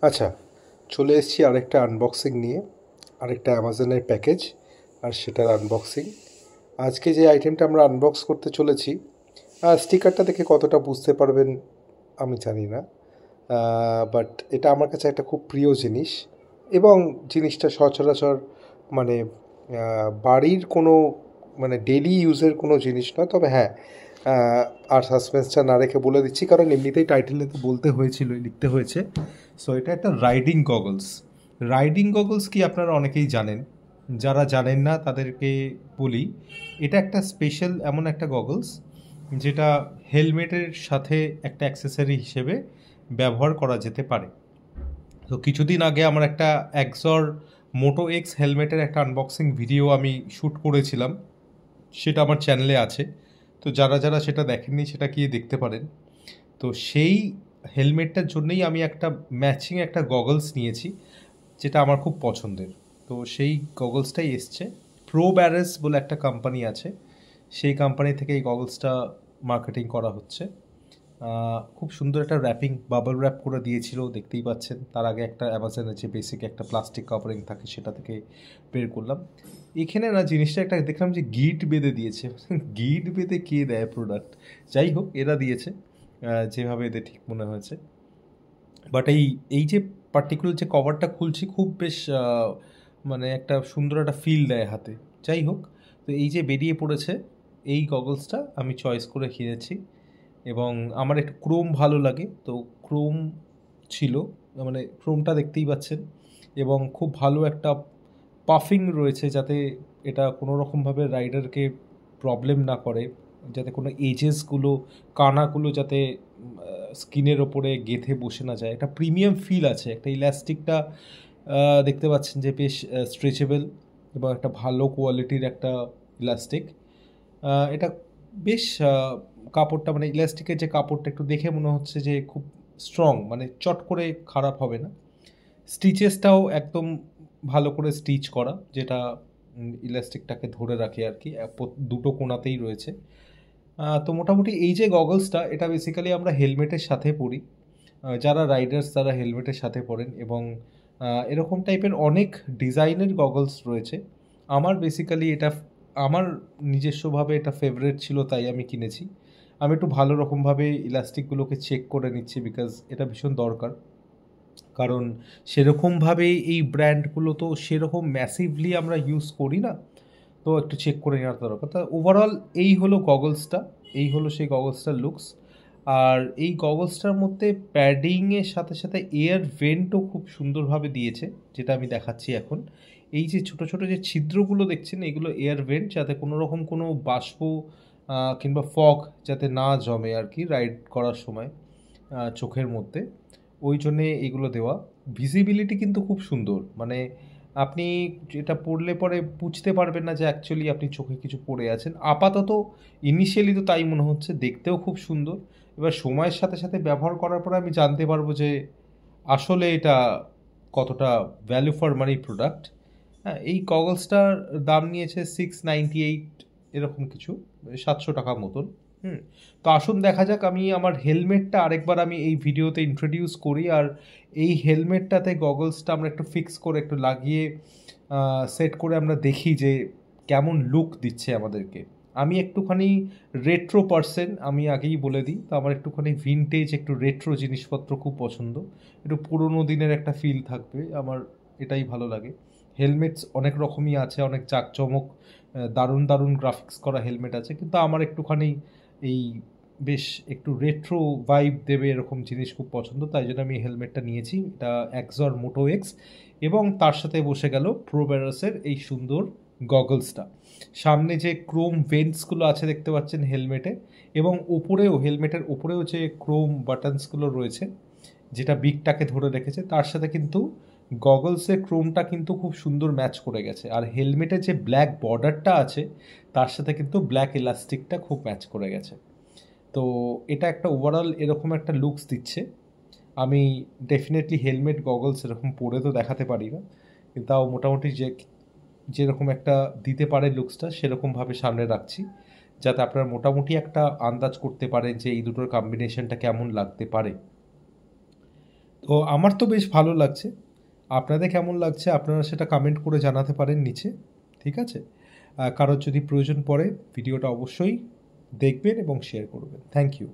আচ্ছা, চলে এসেছি আরেকটা আনবক্সিং নিয়ে, আরেকটা অ্যামাজনের প্যাকেজ আর সেটার আনবক্সিং। আজকে যে আইটেমটা আমরা আনবক্স করতে চলেছি, স্টিকারটা দেখে কতটা বুঝতে পারবেন আমি জানি না, বাট এটা আমার কাছে একটা খুব প্রিয় জিনিস এবং জিনিসটা সচরাচর মানে বাড়ির কোনো মানে ডেলি ইউজের কোনো জিনিস নয়। তবে হ্যাঁ, আর সাসপেন্সটা না রেখে বলে দিচ্ছি, কারণ এমনিতেই টাইটেলে তো বলতে হয়েছিল, লিখতে হয়েছে। সো এটা একটা রাইডিং গগলস। রাইডিং গগলস কি আপনারা অনেকেই জানেন, যারা জানেন না তাদেরকে বলি, এটা একটা স্পেশাল এমন একটা গগলস যেটা হেলমেটের সাথে একটা অ্যাক্সেসরি হিসেবে ব্যবহার করা যেতে পারে। তো কিছুদিন আগে আমার একটা এক্সর মোটো এক্স হেলমেটের একটা আনবক্সিং ভিডিও আমি শ্যুট করেছিলাম, সেটা আমার চ্যানেলে আছে। তো যারা যারা সেটা দেখেননি সেটা গিয়ে দেখতে পারেন। তো সেই হেলমেটটার জন্যই আমি একটা ম্যাচিং একটা গগলস নিয়েছি, যেটা আমার খুব পছন্দের। তো সেই গগলসটাই এসছে। প্রো ব্যারেস বলে একটা কোম্পানি আছে, সেই কোম্পানি থেকে এই গগলসটা মার্কেটিং করা হচ্ছে। খুব সুন্দর একটা র্যাপিং, বাবল র্যাপ করে দিয়েছিল, দেখতেই পাচ্ছেন। তার আগে একটা অ্যামাজনের যে বেসিক একটা প্লাস্টিক কাভারিং থাকে সেটা থেকে বের করলাম। এখানে না জিনিসটা একটা দেখলাম যে গিট বেঁধে দিয়েছে। গিট বেঁধে কে দেয় প্রোডাক্ট? যাই হোক, এরা দিয়েছে, যেভাবে এদের ঠিক মনে হয়েছে। বাট এই এই যে পার্টিকুলার যে কভারটা খুলছি, খুব বেশ মানে একটা সুন্দর একটা ফিল দেয় হাতে। যাই হোক, তো এই যে বেরিয়ে পড়েছে এই গগলসটা আমি চয়েস করে কিনেছি। এবং আমার একটু ক্রোম ভালো লাগে, তো ক্রোম ছিল, মানে ক্রোমটা দেখতেই পাচ্ছেন। এবং খুব ভালো একটা পাফিং রয়েছে, যাতে এটা কোনো রকমভাবে রাইডারকে প্রবলেম না করে, যাতে কোনো এজেসগুলো, কানাগুলো যাতে স্কিনের ওপরে গেঁথে বসে না যায়। একটা প্রিমিয়াম ফিল আছে, একটা ইলাস্টিকটা দেখতে পাচ্ছেন যে বেশ স্ট্রেচেবল এবং একটা ভালো কোয়ালিটির একটা ইলাস্টিক। এটা বেশ কাপড়টা, মানে ইলাস্টিকের যে কাপড়টা একটু দেখে মনে হচ্ছে যে খুব স্ট্রং, মানে চট করে খারাপ হবে না। স্টিচেসটাও একদম ভালো করে স্টিচ করা, যেটা ইলাস্টিকটাকে ধরে রাখে আর কি, দুটো কোণাতেই রয়েছে। তো মোটামুটি এই যে গগলসটা, এটা বেসিক্যালি আমরা হেলমেটের সাথে পরি। যারা রাইডার্স তারা হেলমেটের সাথে পরেন, এবং এরকম টাইপের অনেক ডিজাইনের গগলস রয়েছে। আমার বেসিক্যালি এটা আমার নিজস্বভাবে এটা ফেভারিট ছিল, তাই আমি কিনেছি। আমি একটু ভালো রকমভাবে ইলাস্টিকগুলোকে চেক করে নিচ্ছি, বিকজ এটা ভীষণ দরকার। কারণ সেরকমভাবে এই ব্র্যান্ডগুলো তো সেরকম ম্যাসিভলি আমরা ইউজ করি না, তো একটু চেক করে নেওয়ার দরকার। তা ওভারঅল এই হলো গগলসটা, এই হলো সেই গগলসটার লুকস। আর এই গগলসটার মধ্যে প্যাডিংয়ের সাথে সাথে এয়ার ভেন্টও খুব সুন্দরভাবে দিয়েছে, যেটা আমি দেখাচ্ছি এখন। এই যে ছোট ছোট যে ছিদ্রগুলো দেখছেন, এগুলো এয়ার ভেন্ট, যাতে কোনো রকম কোনো বাষ্প কিংবা ফগ যাতে না জমে আর কি রাইড করার সময় চোখের মধ্যে, ওই জন্যে এগুলো দেওয়া। ভিজিবিলিটি কিন্তু খুব সুন্দর, মানে আপনি এটা পড়লে পরে বুঝতে পারবেন না যে অ্যাকচুয়ালি আপনি চোখে কিছু পড়ে আছেন। আপাতত ইনিশিয়ালি তো তাই মনে হচ্ছে, দেখতেও খুব সুন্দর। এবার সময়ের সাথে সাথে ব্যবহার করার পরে আমি জানতে পারবো যে আসলে এটা কতটা ভ্যালু ফর মানি প্রোডাক্ট। হ্যাঁ, এই গগলসটার দাম নিয়েছে 698, এরকম কিছু, 700 টাকা মতন। হুম। তো আসুন দেখা যাক, আমি আমার হেলমেটটা আরেকবার আমি এই ভিডিওতে ইন্ট্রোডিউস করি, আর এই হেলমেটটাতে গগলসটা আমরা একটু ফিক্স করে একটু লাগিয়ে সেট করে আমরা দেখি যে কেমন লুক দিচ্ছে আমাদেরকে। আমি একটুখানি রেট্রো পার্সন, আমি আগেই বলে দিই, তো আমার একটুখানি ভিনটেজ, একটু রেট্রো জিনিসপত্র খুব পছন্দ। একটু পুরোনো দিনের একটা ফিল থাকবে, আমার এটাই ভালো লাগে। হেলমেটস অনেক রকমই আছে, অনেক জাঁকজমক, দারুণ দারুণ গ্রাফিক্স করা হেলমেট আছে, কিন্তু আমার একটুখানি এই বেশ একটু রেট্রো ভাইব দেবে এরকম জিনিস খুব পছন্দ, তাই জন্য আমি হেলমেটটা নিয়েছি। এটা এক্সর মোটো এক্স, এবং তার সাথে বসে গেল প্রোবেরাসের এই সুন্দর গগলসটা। সামনে যে ক্রোম ভেন্টসগুলো আছে দেখতে পাচ্ছেন হেলমেটে, এবং ওপরেও, হেলমেটের ওপরেও যে ক্রোম বাটনসগুলো রয়েছে, যেটা বিকটাকে ধরে রেখেছে, তার সাথে কিন্তু গগলসের ক্রোমটা কিন্তু খুব সুন্দর ম্যাচ করে গেছে। আর হেলমেটের যে ব্ল্যাক বর্ডারটা আছে, তার সাথে কিন্তু ব্ল্যাক ইলাস্টিকটা খুব ম্যাচ করে গেছে। তো এটা একটা ওভারঅল এরকম একটা লুকস দিচ্ছে। আমি ডেফিনেটলি হেলমেট গগলস এরকম পরে তো দেখাতে পারি না, কিন্তু তাও মোটামুটি যে যেরকম একটা দিতে পারে লুকসটা, সেরকমভাবে সামনে রাখছি, যাতে আপনারা মোটামুটি একটা আন্দাজ করতে পারেন যে এই দুটোর কম্বিনেশনটা কেমন লাগতে পারে। তো তো আমার তো বেশ ভালো লাগছে। আপনাদের কেমন লাগছে আপনারা সেটা কমেন্ট করে জানাতে পারেন নিচে, ঠিক আছে? কারোর যদি প্রয়োজন পড়ে ভিডিওটা অবশ্যই দেখবেন এবং শেয়ার করবেন। Thank you.